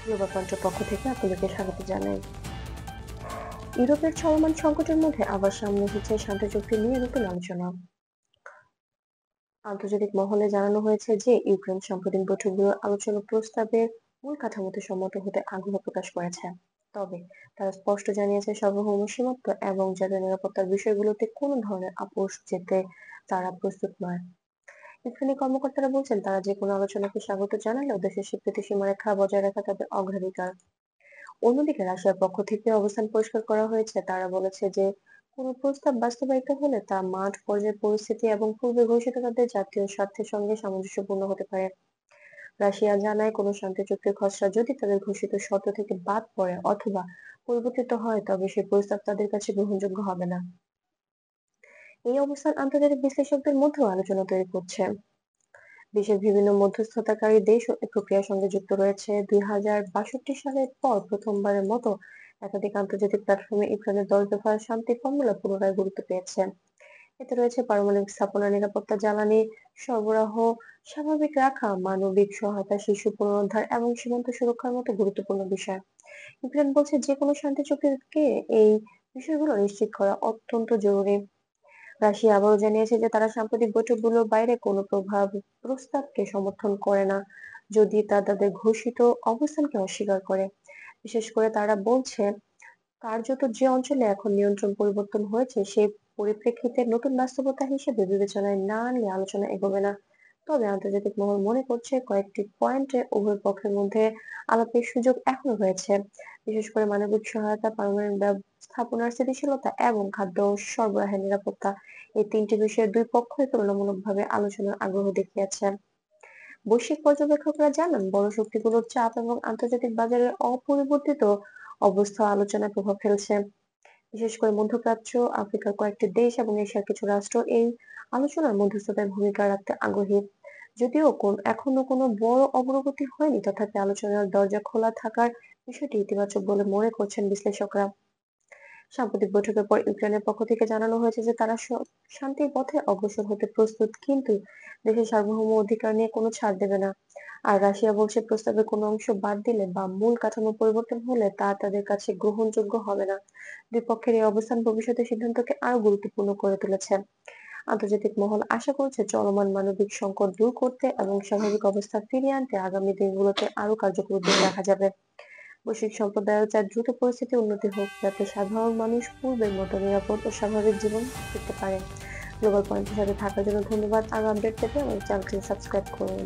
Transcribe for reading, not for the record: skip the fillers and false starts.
Global পয়েন্টের পক্ষ থেকে আপনাদেরকে স্বাগত জানাই। ইউরোপের চলমান সংকটের মধ্যে আবার সামনে এসেছে শান্তি চুক্তি নিয়ে নতুন আলোচনা। আন্তর্জাতিক মহলে জানানো হয়েছে যে ইউক্রেন সাম্প্রতিক বৈঠকগুলোর আলোচনা প্রস্তাবের মূল কাঠামোতে সম্মত হতে আগ্রহ প্রকাশ করেছে। তবে তারা স্পষ্ট জানিয়েছে সার্বভৌম সীমাত্ব এবং জাতীয় নিরাপত্তার বিষয়গুলোতে কোনো ধরনের আপোষ যেতে তারা প্রস্তুত নয়। ইউক্রেনি কর্মকর্তারা বলছেন তারা যে কোনো আলোচনাকে স্বাগত জানালেও দেশের স্বীকৃতি সীমারেখা বজায় রাখা তাদের অগ্রাধিকার। অন্যদিকে রাশিয়ার পক্ষ থেকে অবস্থান পরিষ্কার করা হয়েছে, তারা বলেছে যে কোনো প্রস্তাব বাস্তবায়িত হলে তা মাঠ পর্যায়ের পরিস্থিতি এবং পূর্বে ঘোষিত তাদের জাতীয় স্বার্থের সঙ্গে সামঞ্জস্যপূর্ণ হতে পারে। রাশিয়া জানায় কোনো শান্তি চুক্তির খসড়া যদি তাদের ঘোষিত শর্ত থেকে বাদ পড়ে অথবা পরিবর্তিত হয় তবে সেই প্রস্তাব তাদের কাছে গ্রহণযোগ্য হবে না। এই অবস্থান আন্তর্জাতিক বিশ্লেষকদের মধ্যেও আলোচনা তৈরি করছে। বিশ্বের বিভিন্ন মধ্যস্থতাকারী দেশ এই প্রক্রিয়ার সঙ্গে যুক্ত রয়েছে। 2062 সালের পর প্রথমবারের মতো একাধিক আন্তর্জাতিক প্ল্যাটফর্মে ইউক্রেনের 10 দফা শান্তি ফর্মুলা পুনরায় গুরুত্ব পেয়েছে। এতে রয়েছে পারমাণবিক স্থাপনা নিরাপত্তা, জ্বালানি সরবরাহ স্বাভাবিক রাখা, মানবিক সহায়তা, শিশু পুনরুদ্ধার এবং সীমান্ত সুরক্ষার মতো গুরুত্বপূর্ণ বিষয়। ইউক্রেন বলছে যে কোনো শান্তি চুক্তিকে এই বিষয়গুলো নিশ্চিত করা অত্যন্ত জরুরি। রাশিয়া আবারও জানিয়েছে যে তারা সাম্প্রতিক বৈঠকগুলোর বাইরে কোনো প্রস্তাবকে সমর্থন করে না যদি তা তাদের ঘোষিত অবস্থানকে অস্বীকার করে। বিশেষ করে তারা বলছে কার্যত যে অঞ্চলে এখন নিয়ন্ত্রণ পরিবর্তন হয়েছে সেই পরিপ্রেক্ষিতে নতুন বাস্তবতা হিসেবে বিবেচনায় না আনলে আলোচনা এগোবে না। তবে আন্তর্জাতিক মহল মনে করছে কয়েকটি পয়েন্টে উভয় পক্ষের মধ্যে আলাপের সুযোগ এখনো রয়েছে, বিশেষ করে মানবিক সহায়তা, পারমাণবিক স্থাপনার স্থিতিশীলতা এবং খাদ্য সরবরাহের নিরাপত্তা। এই তিনটি বিষয়ে দুই পক্ষই তুলনামূলকভাবে আলোচনার আগ্রহ দেখিয়েছে। বৈশ্বিক পর্যবেক্ষকরা জানান বড় শক্তিগুলোর চাপ এবং আন্তর্জাতিক বাজারের অপরিবর্তিত অবস্থা আলোচনায় প্রভাব ফেলছে। বিশেষ করে মধ্যপ্রাচ্য, আফ্রিকার কয়েকটি দেশ এবং এশিয়ার কিছু রাষ্ট্র এই আলোচনার মধ্যস্থতায় ভূমিকা রাখতে আগ্রহী। যদিও এখনো কোনো বড় অগ্রগতি হয়নি, তথাপি আলোচনার দরজা খোলা থাকার বিষয়টি ইতিবাচক বলে মনে করছেন বিশ্লেষকরা। সাম্প্রতিক বৈঠকের পর ইউক্রেনের পক্ষ থেকে জানানো হয়েছে যে তারা শান্তির পথে অগ্রসর হতে প্রস্তুত, কিন্তু দেশের সার্বভৌম অধিকার নিয়ে কোনো ছাড় দেবে না। আর রাশিয়া বলছে প্রস্তাবের কোনো অংশ বাদ দিলে বা মূল কাঠামো পরিবর্তন হলে তা তাদের কাছে গ্রহণযোগ্য হবে না। দুই পক্ষের এই অবস্থান ভবিষ্যতের সিদ্ধান্তকে আরো গুরুত্বপূর্ণ করে তুলেছে। আন্তর্জাতিক মহল আশা করছে চলমান মানবিক সংকট দূর করতে এবং স্বাভাবিক অবস্থা ফিরিয়ে আনতে আগামী দিনগুলোতে আরো কার্যকর উদ্যোগ রাখা যাবে। বৈশ্বিক সম্প্রদায়ও চায় দ্রুত পরিস্থিতির উন্নতি হোক, যাতে সাধারণ মানুষ পূর্বের মতো নিরাপদ ও স্বাভাবিক জীবন ফিরতে পারে। গ্লোবাল পয়েন্টের সাথে থাকার জন্য ধন্যবাদ। আরো আপডেট পেতে আমার চ্যানেলটি সাবস্ক্রাইব করুন।